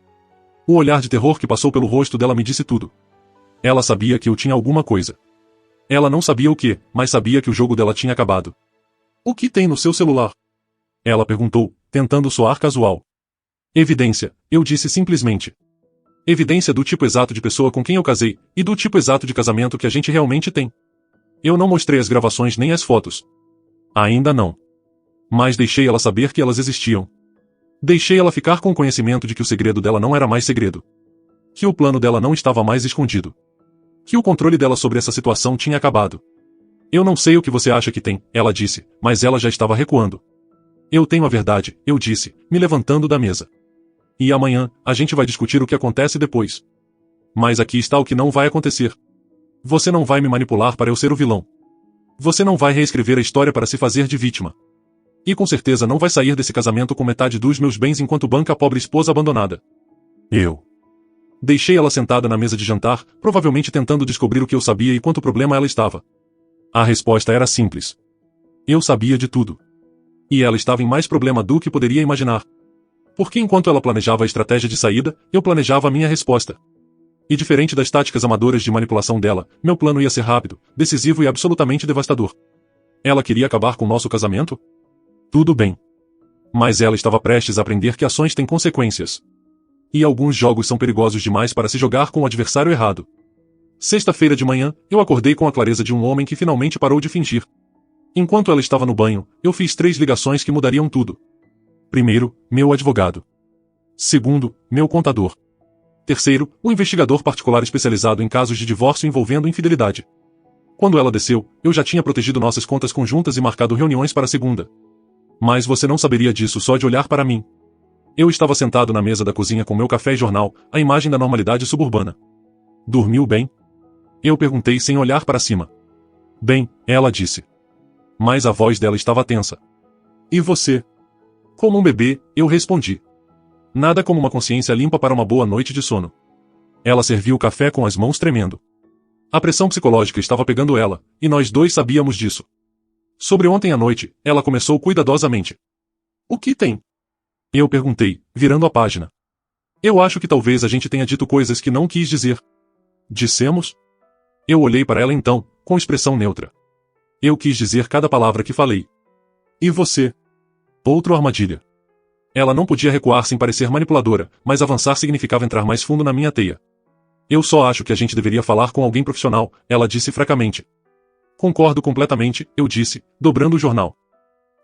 O olhar de terror que passou pelo rosto dela me disse tudo. Ela sabia que eu tinha alguma coisa. Ela não sabia o que, mas sabia que o jogo dela tinha acabado. O que tem no seu celular? Ela perguntou, tentando soar casual. Evidência, eu disse simplesmente. Evidência do tipo exato de pessoa com quem eu casei, e do tipo exato de casamento que a gente realmente tem. Eu não mostrei as gravações nem as fotos. Ainda não. Mas deixei ela saber que elas existiam. Deixei ela ficar com o conhecimento de que o segredo dela não era mais segredo. Que o plano dela não estava mais escondido. Que o controle dela sobre essa situação tinha acabado. Eu não sei o que você acha que tem, ela disse, mas ela já estava recuando. Eu tenho a verdade, eu disse, me levantando da mesa. E amanhã, a gente vai discutir o que acontece depois. Mas aqui está o que não vai acontecer. Você não vai me manipular para eu ser o vilão. Você não vai reescrever a história para se fazer de vítima. E com certeza não vai sair desse casamento com metade dos meus bens enquanto banca a pobre esposa abandonada. Eu deixei ela sentada na mesa de jantar, provavelmente tentando descobrir o que eu sabia e quanto problema ela estava. A resposta era simples. Eu sabia de tudo. E ela estava em mais problema do que poderia imaginar. Porque enquanto ela planejava a estratégia de saída, eu planejava a minha resposta. E diferente das táticas amadoras de manipulação dela, meu plano ia ser rápido, decisivo e absolutamente devastador. Ela queria acabar com nosso casamento? Tudo bem. Mas ela estava prestes a aprender que ações têm consequências. E alguns jogos são perigosos demais para se jogar com o adversário errado. Sexta-feira de manhã, eu acordei com a clareza de um homem que finalmente parou de fingir. Enquanto ela estava no banho, eu fiz 3 ligações que mudariam tudo. Primeiro, meu advogado. Segundo, meu contador. Terceiro, um investigador particular especializado em casos de divórcio envolvendo infidelidade. Quando ela desceu, eu já tinha protegido nossas contas conjuntas e marcado reuniões para segunda. Mas você não saberia disso só de olhar para mim. Eu estava sentado na mesa da cozinha com meu café e jornal, a imagem da normalidade suburbana. Dormiu bem? Eu perguntei sem olhar para cima. Bem, ela disse. Mas a voz dela estava tensa. E você? Como um bebê, eu respondi. Nada como uma consciência limpa para uma boa noite de sono. Ela serviu o café com as mãos tremendo. A pressão psicológica estava pegando ela, e nós dois sabíamos disso. Sobre ontem à noite, ela começou cuidadosamente. O que tem? Eu perguntei, virando a página. Eu acho que talvez a gente tenha dito coisas que não quis dizer. Dissemos? Eu olhei para ela então, com expressão neutra. Eu quis dizer cada palavra que falei. E você? Outra armadilha. Ela não podia recuar sem parecer manipuladora, mas avançar significava entrar mais fundo na minha teia. Eu só acho que a gente deveria falar com alguém profissional, ela disse fracamente. Concordo completamente, eu disse, dobrando o jornal.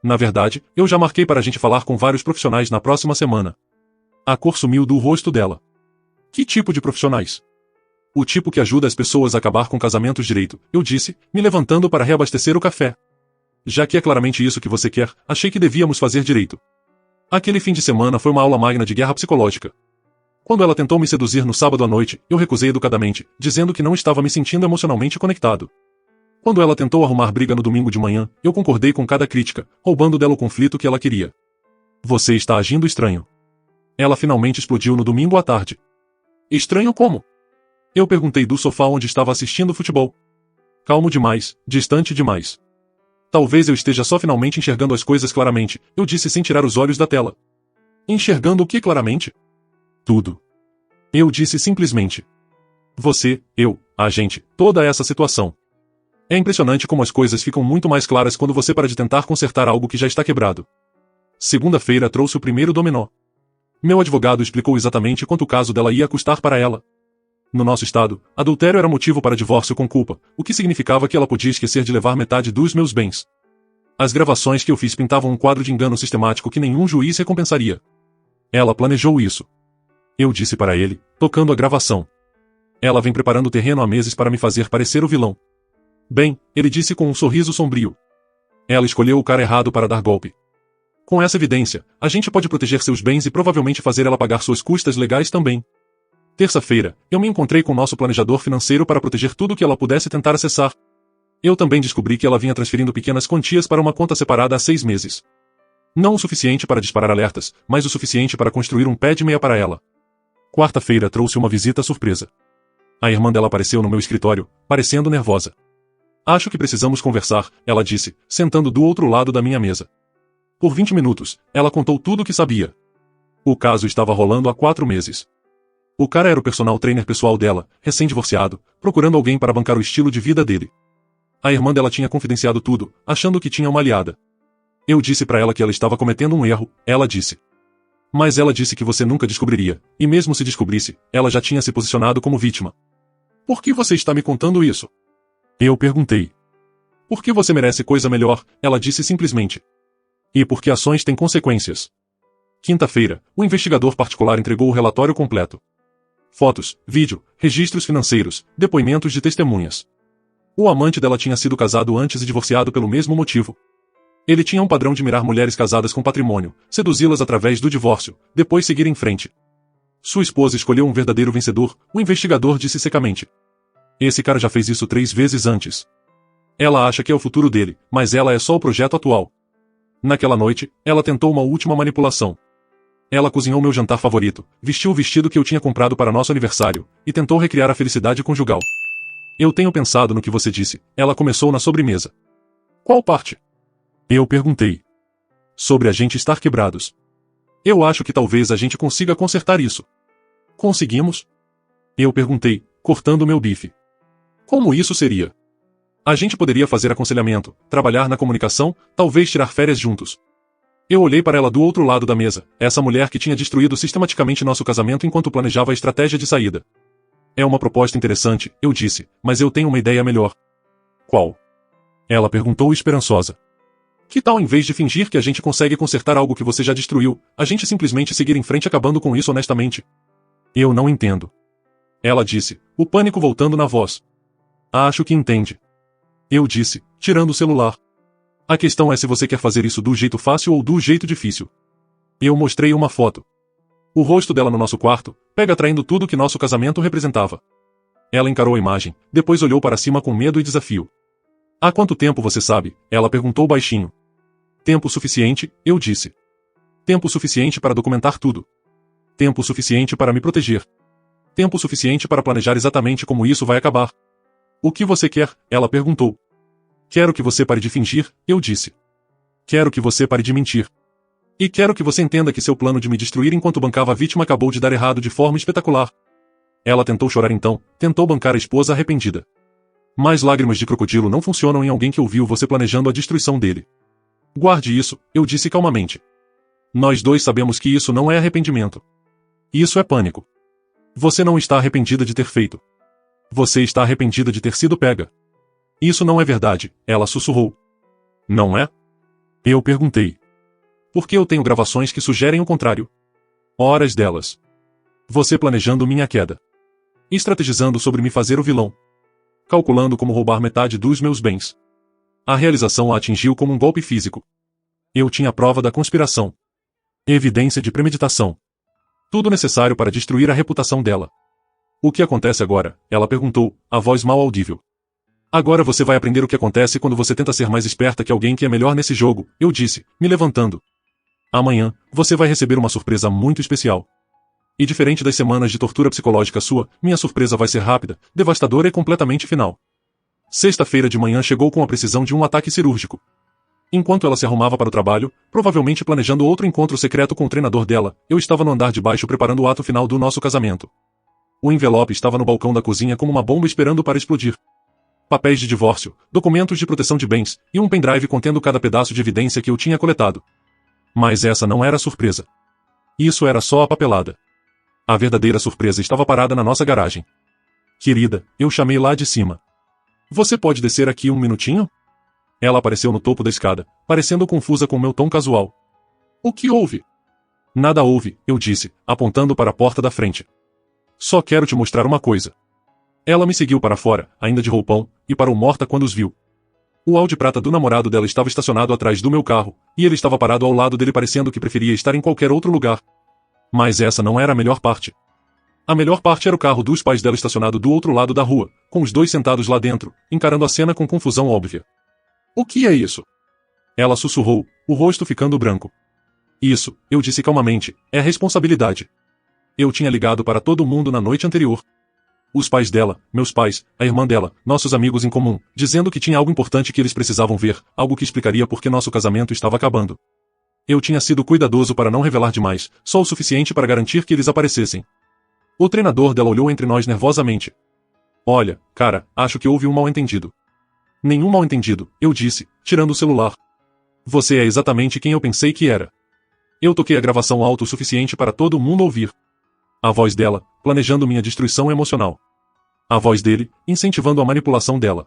Na verdade, eu já marquei para a gente falar com vários profissionais na próxima semana. A cor sumiu do rosto dela. Que tipo de profissionais? O tipo que ajuda as pessoas a acabar com casamentos direito, eu disse, me levantando para reabastecer o café. Já que é claramente isso que você quer, achei que devíamos fazer direito. Aquele fim de semana foi uma aula magna de guerra psicológica. Quando ela tentou me seduzir no sábado à noite, eu recusei educadamente, dizendo que não estava me sentindo emocionalmente conectado. Quando ela tentou arrumar briga no domingo de manhã, eu concordei com cada crítica, roubando dela o conflito que ela queria. Você está agindo estranho. Ela finalmente explodiu no domingo à tarde. Estranho como? Eu perguntei do sofá onde estava assistindo futebol. Calmo demais, distante demais. Talvez eu esteja só finalmente enxergando as coisas claramente, eu disse sem tirar os olhos da tela. Enxergando o que claramente? Tudo. Eu disse simplesmente. Você, eu, a gente, toda essa situação. É impressionante como as coisas ficam muito mais claras quando você para de tentar consertar algo que já está quebrado. Segunda-feira trouxe o primeiro dominó. Meu advogado explicou exatamente quanto o caso dela ia custar para ela. No nosso estado, adultério era motivo para divórcio com culpa, o que significava que ela podia esquecer de levar metade dos meus bens. As gravações que eu fiz pintavam um quadro de engano sistemático que nenhum juiz recompensaria. Ela planejou isso. Eu disse para ele, tocando a gravação. Ela vem preparando o terreno há meses para me fazer parecer o vilão. Bem, ele disse com um sorriso sombrio. Ela escolheu o cara errado para dar golpe. Com essa evidência, a gente pode proteger seus bens e provavelmente fazer ela pagar suas custas legais também. Terça-feira, eu me encontrei com nosso planejador financeiro para proteger tudo que ela pudesse tentar acessar. Eu também descobri que ela vinha transferindo pequenas quantias para uma conta separada há 6 meses. Não o suficiente para disparar alertas, mas o suficiente para construir um pé de meia para ela. Quarta-feira trouxe uma visita surpresa. A irmã dela apareceu no meu escritório, parecendo nervosa. Acho que precisamos conversar, ela disse, sentando do outro lado da minha mesa. Por 20 minutos, ela contou tudo o que sabia. O caso estava rolando há 4 meses. O cara era o personal trainer pessoal dela, recém-divorciado, procurando alguém para bancar o estilo de vida dele. A irmã dela tinha confidenciado tudo, achando que tinha uma aliada. Eu disse para ela que ela estava cometendo um erro, ela disse. Mas ela disse que você nunca descobriria, e mesmo se descobrisse, ela já tinha se posicionado como vítima. Por que você está me contando isso? Eu perguntei. Porque você merece coisa melhor, ela disse simplesmente. E porque ações têm consequências. Quinta-feira, o investigador particular entregou o relatório completo. Fotos, vídeo, registros financeiros, depoimentos de testemunhas. O amante dela tinha sido casado antes e divorciado pelo mesmo motivo. Ele tinha um padrão de mirar mulheres casadas com patrimônio, seduzi-las através do divórcio, depois seguir em frente. Sua esposa escolheu um verdadeiro vencedor, o investigador disse secamente. Esse cara já fez isso 3 vezes antes. Ela acha que é o futuro dele, mas ela é só o projeto atual. Naquela noite, ela tentou uma última manipulação. Ela cozinhou meu jantar favorito, vestiu o vestido que eu tinha comprado para nosso aniversário, e tentou recriar a felicidade conjugal. Eu tenho pensado no que você disse. Ela começou na sobremesa. Qual parte? Eu perguntei. Sobre a gente estar quebrados. Eu acho que talvez a gente consiga consertar isso. Conseguimos? Eu perguntei, cortando meu bife. Como isso seria? A gente poderia fazer aconselhamento, trabalhar na comunicação, talvez tirar férias juntos. Eu olhei para ela do outro lado da mesa, essa mulher que tinha destruído sistematicamente nosso casamento enquanto planejava a estratégia de saída. É uma proposta interessante, eu disse, mas eu tenho uma ideia melhor. Qual? Ela perguntou esperançosa. Que tal em vez de fingir que a gente consegue consertar algo que você já destruiu, a gente simplesmente seguir em frente acabando com isso honestamente? Eu não entendo. Ela disse, o pânico voltando na voz. Acho que entende. Eu disse, tirando o celular. A questão é se você quer fazer isso do jeito fácil ou do jeito difícil. Eu mostrei uma foto. O rosto dela no nosso quarto, pega traindo tudo que nosso casamento representava. Ela encarou a imagem, depois olhou para cima com medo e desafio. Há quanto tempo você sabe? Ela perguntou baixinho. Tempo suficiente, eu disse. Tempo suficiente para documentar tudo. Tempo suficiente para me proteger. Tempo suficiente para planejar exatamente como isso vai acabar. O que você quer? Ela perguntou. Quero que você pare de fingir, eu disse. Quero que você pare de mentir. E quero que você entenda que seu plano de me destruir enquanto bancava a vítima acabou de dar errado de forma espetacular. Ela tentou chorar então, tentou bancar a esposa arrependida. Mas lágrimas de crocodilo não funcionam em alguém que ouviu você planejando a destruição dele. Guarde isso, eu disse calmamente. Nós dois sabemos que isso não é arrependimento. Isso é pânico. Você não está arrependida de ter feito. Você está arrependida de ter sido pega. Isso não é verdade, ela sussurrou. Não é? Eu perguntei. Porque eu tenho gravações que sugerem o contrário. Horas delas. Você planejando minha queda. Estrategizando sobre me fazer o vilão. Calculando como roubar metade dos meus bens. A realização a atingiu como um golpe físico. Eu tinha a prova da conspiração. Evidência de premeditação. Tudo necessário para destruir a reputação dela. O que acontece agora? Ela perguntou, a voz mal audível. Agora você vai aprender o que acontece quando você tenta ser mais esperta que alguém que é melhor nesse jogo, eu disse, me levantando. Amanhã, você vai receber uma surpresa muito especial. E diferente das semanas de tortura psicológica sua, minha surpresa vai ser rápida, devastadora e completamente final. Sexta-feira de manhã chegou com a precisão de um ataque cirúrgico. Enquanto ela se arrumava para o trabalho, provavelmente planejando outro encontro secreto com o treinador dela, eu estava no andar de baixo preparando o ato final do nosso casamento. O envelope estava no balcão da cozinha como uma bomba esperando para explodir. Papéis de divórcio, documentos de proteção de bens, e um pendrive contendo cada pedaço de evidência que eu tinha coletado. Mas essa não era a surpresa. Isso era só a papelada. A verdadeira surpresa estava parada na nossa garagem. Querida, eu chamei lá de cima. Você pode descer aqui um minutinho? Ela apareceu no topo da escada, parecendo confusa com meu tom casual. O que houve? Nada houve, eu disse, apontando para a porta da frente. Só quero te mostrar uma coisa. Ela me seguiu para fora, ainda de roupão, e parou morta quando os viu. O Audi prata do namorado dela estava estacionado atrás do meu carro, e ele estava parado ao lado dele parecendo que preferia estar em qualquer outro lugar. Mas essa não era a melhor parte. A melhor parte era o carro dos pais dela estacionado do outro lado da rua, com os dois sentados lá dentro, encarando a cena com confusão óbvia. O que é isso? Ela sussurrou, o rosto ficando branco. Isso, eu disse calmamente, é responsabilidade. Eu tinha ligado para todo mundo na noite anterior. Os pais dela, meus pais, a irmã dela, nossos amigos em comum, dizendo que tinha algo importante que eles precisavam ver, algo que explicaria por que nosso casamento estava acabando. Eu tinha sido cuidadoso para não revelar demais, só o suficiente para garantir que eles aparecessem. O treinador dela olhou entre nós nervosamente. Olha, cara, acho que houve um mal-entendido. Nenhum mal-entendido, eu disse, tirando o celular. Você é exatamente quem eu pensei que era. Eu toquei a gravação alto o suficiente para todo mundo ouvir. A voz dela, planejando minha destruição emocional. A voz dele, incentivando a manipulação dela.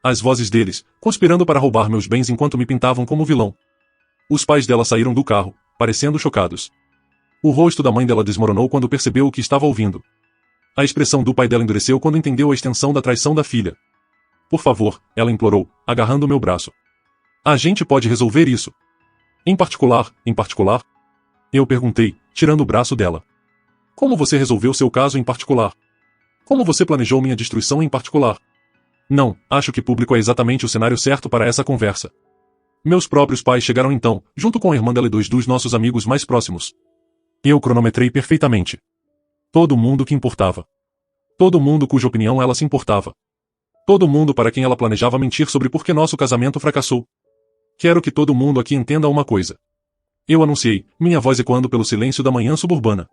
As vozes deles, conspirando para roubar meus bens enquanto me pintavam como vilão. Os pais dela saíram do carro, parecendo chocados. O rosto da mãe dela desmoronou quando percebeu o que estava ouvindo. A expressão do pai dela endureceu quando entendeu a extensão da traição da filha. Por favor, ela implorou, agarrando meu braço. A gente pode resolver isso. Em particular? Eu perguntei, tirando o braço dela. Como você resolveu seu caso em particular? Como você planejou minha destruição em particular? Não, acho que público é exatamente o cenário certo para essa conversa. Meus próprios pais chegaram então, junto com a irmã dela e dois dos nossos amigos mais próximos. Eu cronometrei perfeitamente. Todo mundo que importava. Todo mundo cuja opinião ela se importava. Todo mundo para quem ela planejava mentir sobre por que nosso casamento fracassou. Quero que todo mundo aqui entenda uma coisa. Eu anunciei, minha voz ecoando pelo silêncio da manhã suburbana.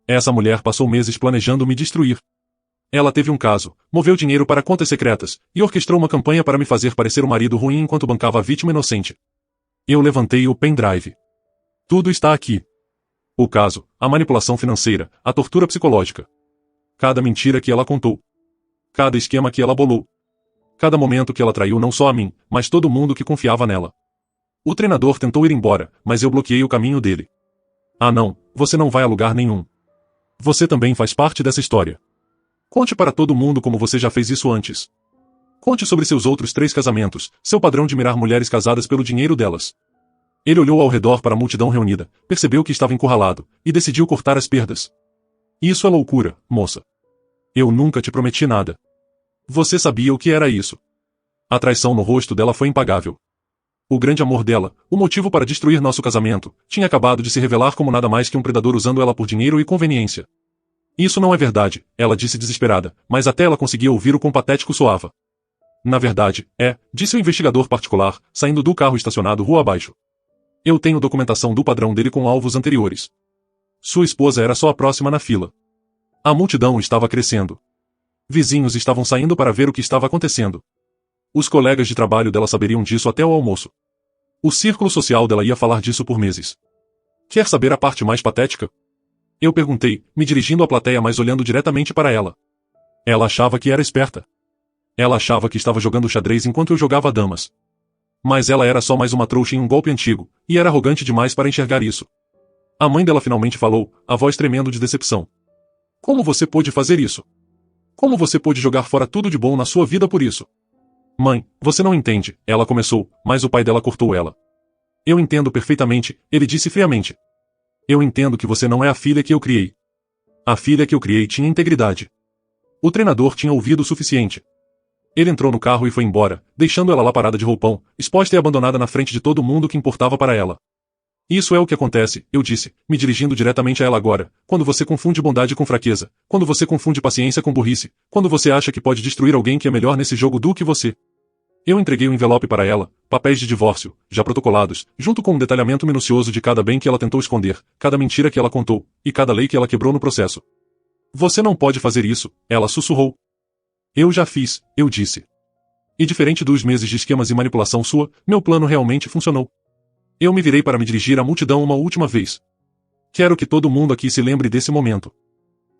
Essa mulher passou meses planejando me destruir. Ela teve um caso, moveu dinheiro para contas secretas, e orquestrou uma campanha para me fazer parecer um marido ruim enquanto bancava a vítima inocente. Eu levantei o pendrive. Tudo está aqui. O caso, a manipulação financeira, a tortura psicológica. Cada mentira que ela contou. Cada esquema que ela bolou. Cada momento que ela traiu não só a mim, mas todo mundo que confiava nela. O treinador tentou ir embora, mas eu bloqueei o caminho dele. Ah não, você não vai a lugar nenhum. Você também faz parte dessa história. Conte para todo mundo como você já fez isso antes. Conte sobre seus outros 3 casamentos, seu padrão de mirar mulheres casadas pelo dinheiro delas. Ele olhou ao redor para a multidão reunida, percebeu que estava encurralado, e decidiu cortar as perdas. Isso é loucura, moça. Eu nunca te prometi nada. Você sabia o que era isso. A traição no rosto dela foi impagável. O grande amor dela, o motivo para destruir nosso casamento, tinha acabado de se revelar como nada mais que um predador usando ela por dinheiro e conveniência. Isso não é verdade, ela disse desesperada, mas até ela conseguia ouvir o quão patético soava. Na verdade, disse o investigador particular, saindo do carro estacionado rua abaixo. Eu tenho documentação do padrão dele com alvos anteriores. Sua esposa era só a próxima na fila. A multidão estava crescendo. Vizinhos estavam saindo para ver o que estava acontecendo. Os colegas de trabalho dela saberiam disso até o almoço. O círculo social dela ia falar disso por meses. Quer saber a parte mais patética? Eu perguntei, me dirigindo à plateia mas olhando diretamente para ela. Ela achava que era esperta. Ela achava que estava jogando xadrez enquanto eu jogava damas. Mas ela era só mais uma trouxa em um golpe antigo, e era arrogante demais para enxergar isso. A mãe dela finalmente falou, a voz tremendo de decepção. Como você pôde fazer isso? Como você pôde jogar fora tudo de bom na sua vida por isso? Mãe, você não entende, ela começou, mas o pai dela cortou ela. Eu entendo perfeitamente, ele disse friamente. Eu entendo que você não é a filha que eu criei. A filha que eu criei tinha integridade. O treinador tinha ouvido o suficiente. Ele entrou no carro e foi embora, deixando ela lá parada de roupão, exposta e abandonada na frente de todo mundo que importava para ela. Isso é o que acontece, eu disse, me dirigindo diretamente a ela agora, quando você confunde bondade com fraqueza, quando você confunde paciência com burrice, quando você acha que pode destruir alguém que é melhor nesse jogo do que você. Eu entreguei o envelope para ela, papéis de divórcio, já protocolados, junto com um detalhamento minucioso de cada bem que ela tentou esconder, cada mentira que ela contou, e cada lei que ela quebrou no processo. Você não pode fazer isso, ela sussurrou. Eu já fiz, eu disse. E diferente dos meses de esquemas e manipulação sua, meu plano realmente funcionou. Eu me virei para me dirigir à multidão uma última vez. Quero que todo mundo aqui se lembre desse momento.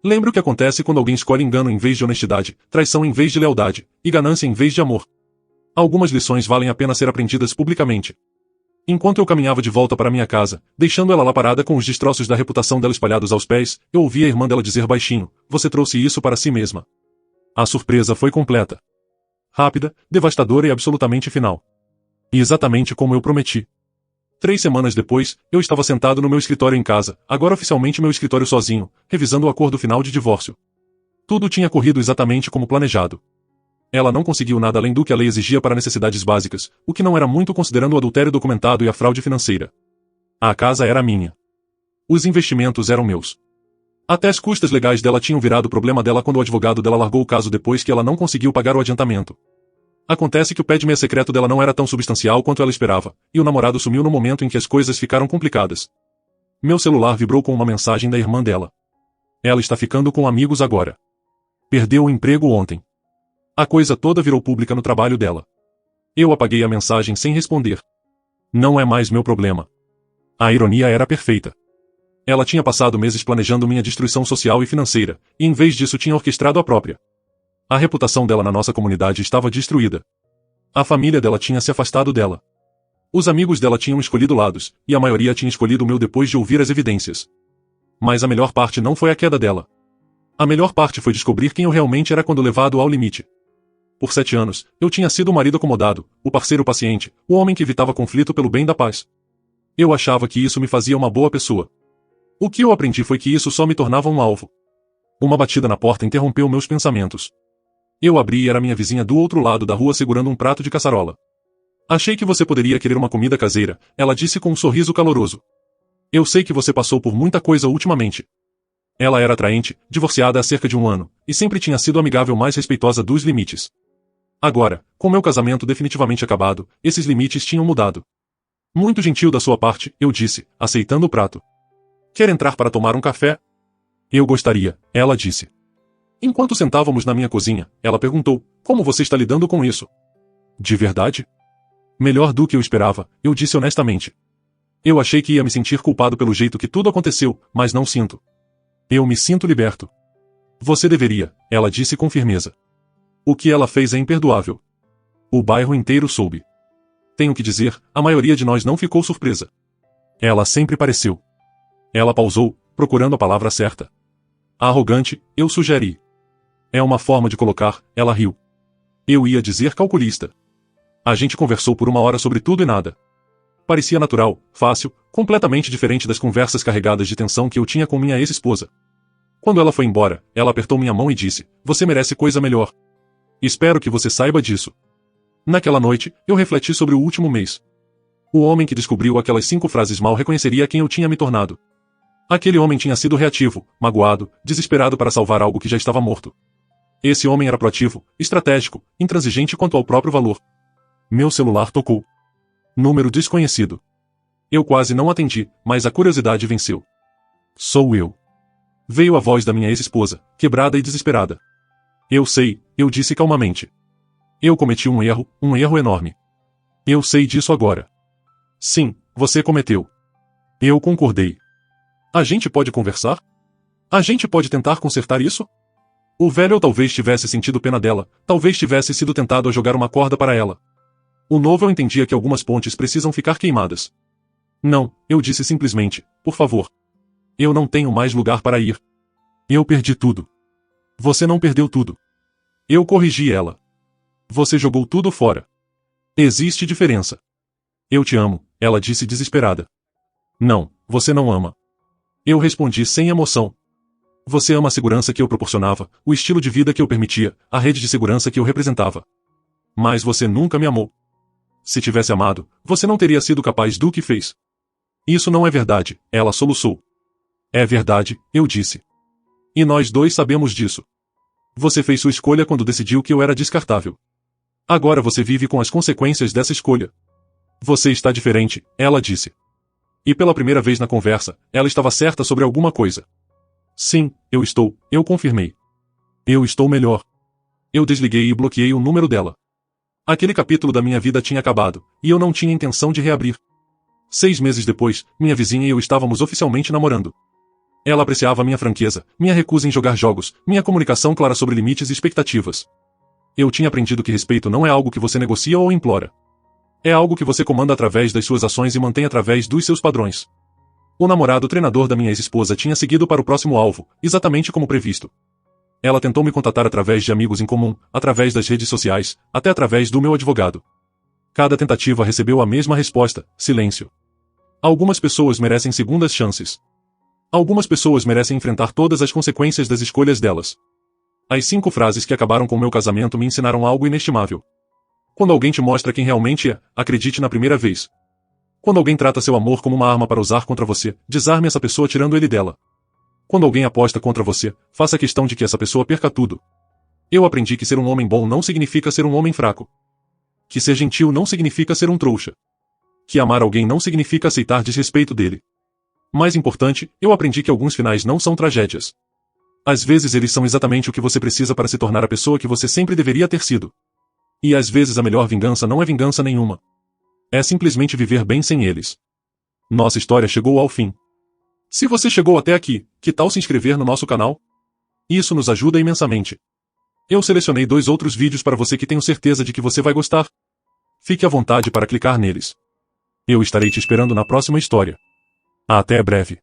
Lembre o que acontece quando alguém escolhe engano em vez de honestidade, traição em vez de lealdade, e ganância em vez de amor. Algumas lições valem a pena ser aprendidas publicamente. Enquanto eu caminhava de volta para minha casa, deixando ela lá parada com os destroços da reputação dela espalhados aos pés, eu ouvi a irmã dela dizer baixinho, você trouxe isso para si mesma. A surpresa foi completa. Rápida, devastadora e absolutamente final. E exatamente como eu prometi. 3 semanas depois, eu estava sentado no meu escritório em casa, agora oficialmente meu escritório sozinho, revisando o acordo final de divórcio. Tudo tinha corrido exatamente como planejado. Ela não conseguiu nada além do que a lei exigia para necessidades básicas, o que não era muito considerando o adultério documentado e a fraude financeira. A casa era minha. Os investimentos eram meus. Até as custas legais dela tinham virado problema dela quando o advogado dela largou o caso depois que ela não conseguiu pagar o adiantamento. Acontece que o pé de meia secreto dela não era tão substancial quanto ela esperava, e o namorado sumiu no momento em que as coisas ficaram complicadas. Meu celular vibrou com uma mensagem da irmã dela. Ela está ficando com amigos agora. Perdeu o emprego ontem. A coisa toda virou pública no trabalho dela. Eu apaguei a mensagem sem responder. Não é mais meu problema. A ironia era perfeita. Ela tinha passado meses planejando minha destruição social e financeira, e em vez disso tinha orquestrado a própria. A reputação dela na nossa comunidade estava destruída. A família dela tinha se afastado dela. Os amigos dela tinham escolhido lados, e a maioria tinha escolhido o meu depois de ouvir as evidências. Mas a melhor parte não foi a queda dela. A melhor parte foi descobrir quem eu realmente era quando levado ao limite. Por 7 anos, eu tinha sido o marido acomodado, o parceiro paciente, o homem que evitava conflito pelo bem da paz. Eu achava que isso me fazia uma boa pessoa. O que eu aprendi foi que isso só me tornava um alvo. Uma batida na porta interrompeu meus pensamentos. Eu abri e era minha vizinha do outro lado da rua segurando um prato de caçarola. Achei que você poderia querer uma comida caseira, ela disse com um sorriso caloroso. Eu sei que você passou por muita coisa ultimamente. Ela era atraente, divorciada há cerca de 1 ano, e sempre tinha sido amigável, mais respeitosa dos limites. Agora, com meu casamento definitivamente acabado, esses limites tinham mudado. Muito gentil da sua parte, eu disse, aceitando o prato. Quer entrar para tomar um café? Eu gostaria, ela disse. Enquanto sentávamos na minha cozinha, ela perguntou, como você está lidando com isso? De verdade? Melhor do que eu esperava, eu disse honestamente. Eu achei que ia me sentir culpado pelo jeito que tudo aconteceu, mas não sinto. Eu me sinto liberto. Você deveria, ela disse com firmeza. O que ela fez é imperdoável. O bairro inteiro soube. Tenho que dizer, a maioria de nós não ficou surpresa. Ela sempre pareceu. Ela pausou, procurando a palavra certa. Arrogante, eu sugeri. É uma forma de colocar, ela riu. Eu ia dizer calculista. A gente conversou por 1 hora sobre tudo e nada. Parecia natural, fácil, completamente diferente das conversas carregadas de tensão que eu tinha com minha ex-esposa. Quando ela foi embora, ela apertou minha mão e disse, você merece coisa melhor. Espero que você saiba disso. Naquela noite, eu refleti sobre o último mês. O homem que descobriu aquelas 5 frases mal reconheceria quem eu tinha me tornado. Aquele homem tinha sido reativo, magoado, desesperado para salvar algo que já estava morto. Esse homem era proativo, estratégico, intransigente quanto ao próprio valor. Meu celular tocou. Número desconhecido. Eu quase não atendi, mas a curiosidade venceu. Sou eu. Veio a voz da minha ex-esposa, quebrada e desesperada. Eu sei, eu disse calmamente. Eu cometi um erro enorme. Eu sei disso agora. Sim, você cometeu. Eu concordei. A gente pode conversar? A gente pode tentar consertar isso? O velho talvez tivesse sentido pena dela, talvez tivesse sido tentado a jogar uma corda para ela. O novo eu entendia que algumas pontes precisam ficar queimadas. Não, eu disse simplesmente, por favor. Eu não tenho mais lugar para ir. Eu perdi tudo. Você não perdeu tudo. Eu corrigi ela. Você jogou tudo fora. Existe diferença. Eu te amo, ela disse desesperada. Não, você não ama. Eu respondi sem emoção. Você ama a segurança que eu proporcionava, o estilo de vida que eu permitia, a rede de segurança que eu representava. Mas você nunca me amou. Se tivesse amado, você não teria sido capaz do que fez. Isso não é verdade, ela soluçou. É verdade, eu disse. E nós dois sabemos disso. Você fez sua escolha quando decidiu que eu era descartável. Agora você vive com as consequências dessa escolha. Você está diferente, ela disse. E pela primeira vez na conversa, ela estava certa sobre alguma coisa. Sim, eu confirmei. Eu estou melhor. Eu desliguei e bloqueei o número dela. Aquele capítulo da minha vida tinha acabado, e eu não tinha intenção de reabrir. 6 meses depois, minha vizinha e eu estávamos oficialmente namorando. Ela apreciava minha franqueza, minha recusa em jogar jogos, minha comunicação clara sobre limites e expectativas. Eu tinha aprendido que respeito não é algo que você negocia ou implora. É algo que você comanda através das suas ações e mantém através dos seus padrões. O namorado treinador da minha ex-esposa tinha seguido para o próximo alvo, exatamente como previsto. Ela tentou me contatar através de amigos em comum, através das redes sociais, até através do meu advogado. Cada tentativa recebeu a mesma resposta, silêncio. Algumas pessoas merecem segundas chances. Algumas pessoas merecem enfrentar todas as consequências das escolhas delas. As 5 frases que acabaram com meu casamento me ensinaram algo inestimável. Quando alguém te mostra quem realmente é, acredite na primeira vez. Quando alguém trata seu amor como uma arma para usar contra você, desarme essa pessoa tirando ele dela. Quando alguém aposta contra você, faça questão de que essa pessoa perca tudo. Eu aprendi que ser um homem bom não significa ser um homem fraco. Que ser gentil não significa ser um trouxa. Que amar alguém não significa aceitar desrespeito dele. Mais importante, eu aprendi que alguns finais não são tragédias. Às vezes eles são exatamente o que você precisa para se tornar a pessoa que você sempre deveria ter sido. E às vezes a melhor vingança não é vingança nenhuma. É simplesmente viver bem sem eles. Nossa história chegou ao fim. Se você chegou até aqui, que tal se inscrever no nosso canal? Isso nos ajuda imensamente. Eu selecionei 2 outros vídeos para você que tenho certeza de que você vai gostar. Fique à vontade para clicar neles. Eu estarei te esperando na próxima história. Até breve.